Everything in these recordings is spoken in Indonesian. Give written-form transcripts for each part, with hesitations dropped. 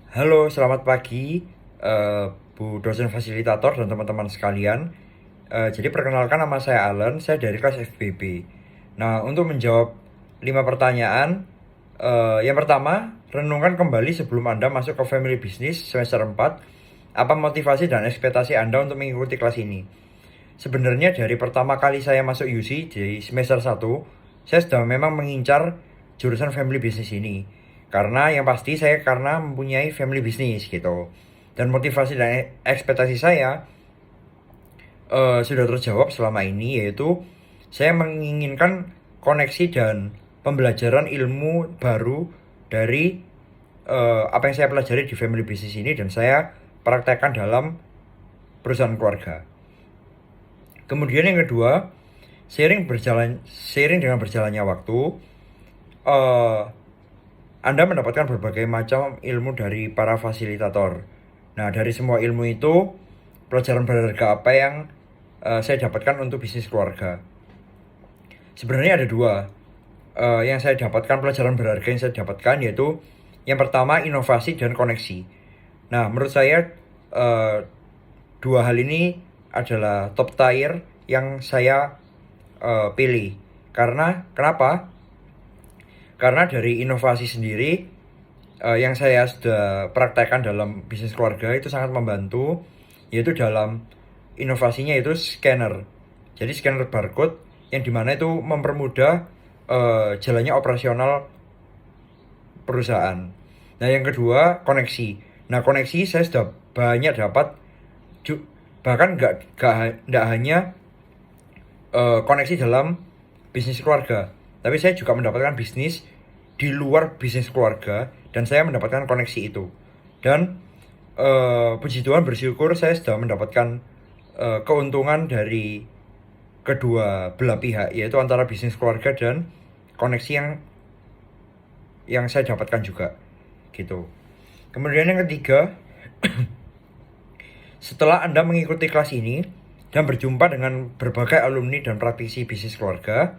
Halo, selamat pagi, Bu dosen fasilitator dan teman-teman sekalian. Jadi perkenalkan, nama saya Alan, saya dari kelas FBB. Nah, untuk menjawab 5 pertanyaan, yang pertama, renungkan kembali sebelum Anda masuk ke Family Business semester 4, apa motivasi dan ekspektasi Anda untuk mengikuti kelas ini? Sebenarnya dari pertama kali saya masuk UC di semester 1, saya sudah memang mengincar jurusan Family Business ini. Karena yang pasti saya karena mempunyai family business gitu. Dan motivasi dan ekspektasi saya sudah terjawab selama ini, yaitu saya menginginkan koneksi dan pembelajaran ilmu baru dari apa yang saya pelajari di family business ini dan saya praktekkan dalam perusahaan keluarga. Kemudian yang kedua, seiring dengan berjalannya waktu, eh, Anda mendapatkan berbagai macam ilmu dari para fasilitator. Nah, dari semua ilmu itu, pelajaran berharga apa yang saya dapatkan untuk bisnis keluarga? Sebenarnya ada dua yang saya dapatkan, pelajaran berharga yang saya dapatkan, yaitu yang pertama inovasi dan koneksi. Nah, menurut saya dua hal ini adalah top tier yang saya pilih. Karena kenapa? Karena dari inovasi sendiri yang saya sudah praktekkan dalam bisnis keluarga itu sangat membantu, yaitu dalam inovasinya itu scanner. Jadi scanner barcode yang dimana itu mempermudah jalannya operasional perusahaan. Nah, yang kedua koneksi. Nah, koneksi saya sudah banyak dapat, bahkan nggak hanya koneksi dalam bisnis keluarga, tapi saya juga mendapatkan bisnis di luar bisnis keluarga dan saya mendapatkan koneksi itu. Dan puji Tuhan, bersyukur saya sudah mendapatkan keuntungan dari kedua belah pihak, yaitu antara bisnis keluarga dan koneksi yang saya dapatkan juga gitu. Kemudian yang ketiga, setelah Anda mengikuti kelas ini dan berjumpa dengan berbagai alumni dan praktisi bisnis keluarga,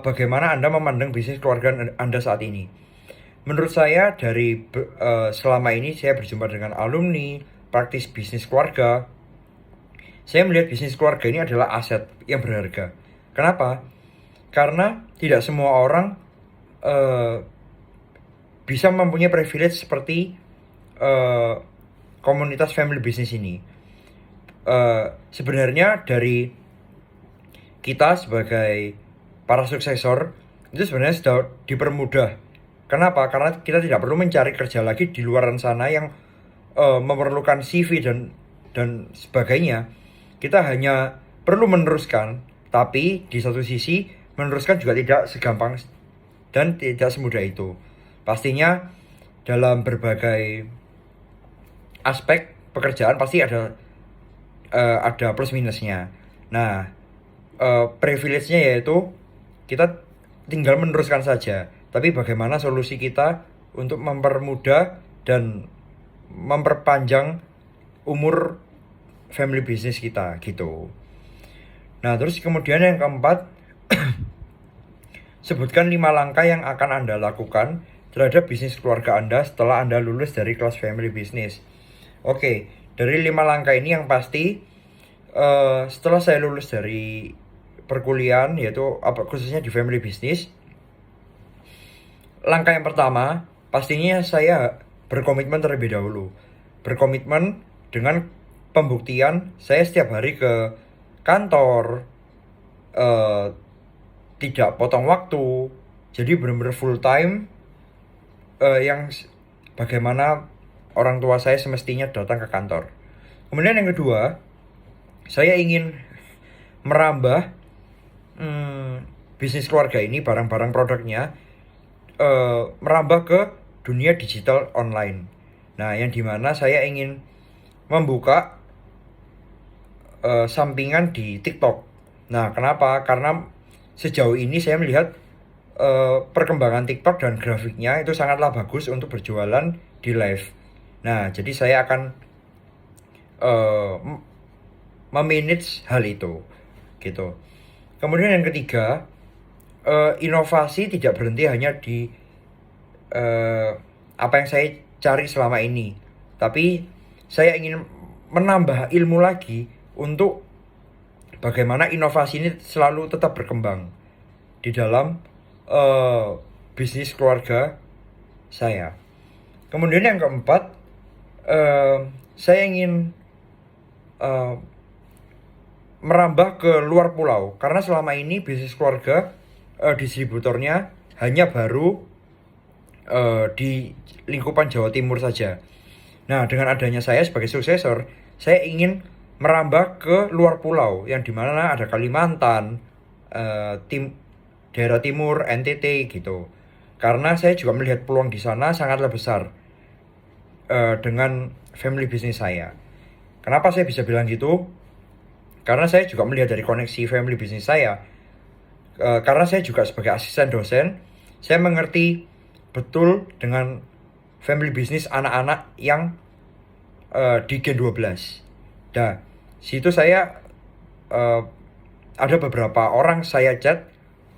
bagaimana Anda memandang bisnis keluarga Anda saat ini? Menurut saya dari selama ini saya berjumpa dengan alumni, praktis bisnis keluarga, saya melihat bisnis keluarga ini adalah aset yang berharga. Kenapa? Karena tidak semua orang uh, bisa mempunyai privilege seperti uh, komunitas family business ini. Sebenarnya dari kita sebagai para suksesor itu sebenarnya sudah dipermudah. Kenapa? Karena kita tidak perlu mencari kerja lagi di luar sana yang memerlukan CV dan sebagainya. Kita hanya perlu meneruskan, tapi di satu sisi meneruskan juga tidak segampang dan tidak semudah itu. Pastinya dalam berbagai aspek pekerjaan pasti ada plus minusnya. Nah, privilege-nya yaitu kita tinggal meneruskan saja. Tapi bagaimana solusi kita untuk mempermudah dan memperpanjang umur family business kita gitu. Nah, terus kemudian yang keempat, sebutkan 5 langkah yang akan Anda lakukan terhadap bisnis keluarga Anda setelah Anda lulus dari kelas family business. Oke, dari 5 langkah ini yang pasti setelah saya lulus dari perkuliahan, yaitu khususnya di family business, langkah yang pertama pastinya saya berkomitmen terlebih dahulu. Berkomitmen dengan pembuktian saya setiap hari ke kantor, eh, tidak potong waktu, jadi benar-benar full time, yang bagaimana orang tua saya semestinya datang ke kantor. Kemudian yang kedua, saya ingin merambah bisnis keluarga ini, barang-barang produknya, merambah ke dunia digital online. Nah, yang dimana saya ingin membuka sampingan di TikTok. Nah, kenapa? Karena sejauh ini saya melihat perkembangan TikTok dan grafiknya itu sangatlah bagus untuk berjualan di live. Nah, jadi saya akan memanage hal itu gitu. Kemudian yang ketiga, inovasi tidak berhenti hanya di apa yang saya cari selama ini. Tapi saya ingin menambah ilmu lagi untuk bagaimana inovasi ini selalu tetap berkembang di dalam bisnis keluarga saya. Kemudian yang keempat, saya ingin merambah ke luar pulau, karena selama ini bisnis keluarga distributornya hanya baru di lingkupan Jawa Timur saja. Nah, dengan adanya saya sebagai suksesor, saya ingin merambah ke luar pulau, yang dimana ada Kalimantan, daerah timur, NTT gitu. Karena saya juga melihat peluang di sana sangatlah besar dengan family business saya. Kenapa saya bisa bilang gitu? Karena saya juga melihat dari koneksi family business saya. Karena saya juga sebagai asisten dosen, saya mengerti betul dengan family business anak-anak yang di Gen 12. Nah, situ saya ada beberapa orang saya chat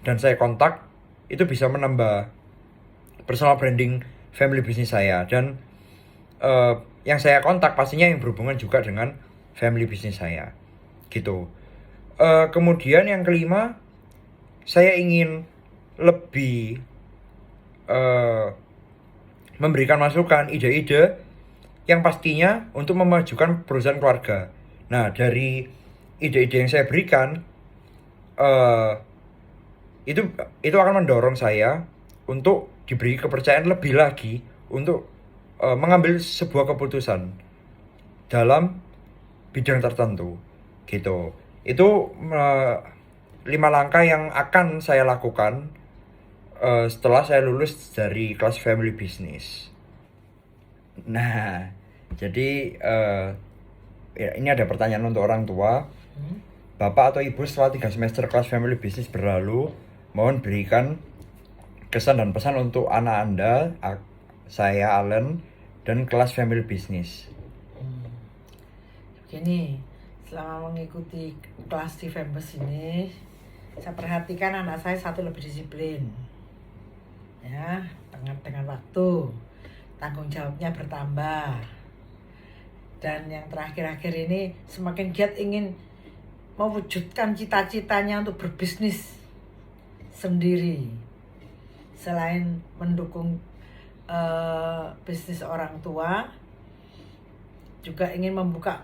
dan saya kontak, itu bisa menambah personal branding family business saya. Dan yang saya kontak pastinya yang berhubungan juga dengan family business saya gitu. Kemudian yang kelima, saya ingin lebih memberikan masukan, ide-ide yang pastinya untuk memajukan perusahaan keluarga. Nah, dari ide-ide yang saya berikan, itu akan mendorong saya untuk diberi kepercayaan lebih lagi untuk mengambil sebuah keputusan dalam bidang tertentu gitu. Itu 5 langkah yang akan saya lakukan setelah saya lulus dari kelas family business. Nah, jadi ya, ini ada pertanyaan untuk orang tua. Bapak atau Ibu, setelah 3 semester kelas family business berlalu, mohon berikan kesan dan pesan untuk anak Anda, saya Allen, dan kelas family business. Begini, selama mengikuti kelas di Fembes ini, saya perhatikan anak saya satu lebih disiplin, ya, dengan waktu, tanggung jawabnya bertambah, dan yang terakhir-akhir ini semakin giat ingin mewujudkan cita-citanya untuk berbisnis sendiri. Selain mendukung bisnis orang tua, juga ingin membuka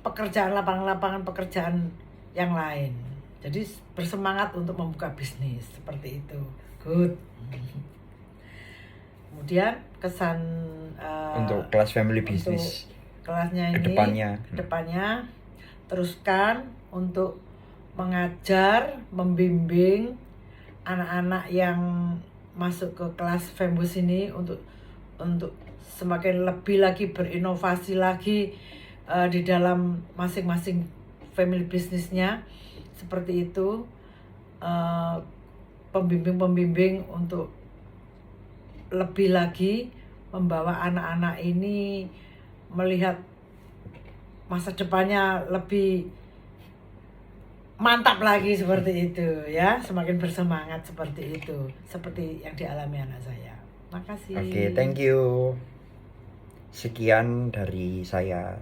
pekerjaan, lapangan pekerjaan yang lain. Jadi bersemangat untuk membuka bisnis seperti itu. Good. Kemudian kesan untuk kelas family business kelasnya ini kedepannya teruskan untuk mengajar, membimbing anak-anak yang masuk ke kelas Fembus ini untuk semakin lebih lagi berinovasi lagi di dalam masing-masing family bisnisnya, seperti itu. Pembimbing untuk lebih lagi membawa anak-anak ini melihat masa depannya lebih mantap lagi, seperti itu ya, semakin bersemangat seperti itu, seperti yang dialami anak saya. Makasih. Oke, thank you. Sekian dari saya.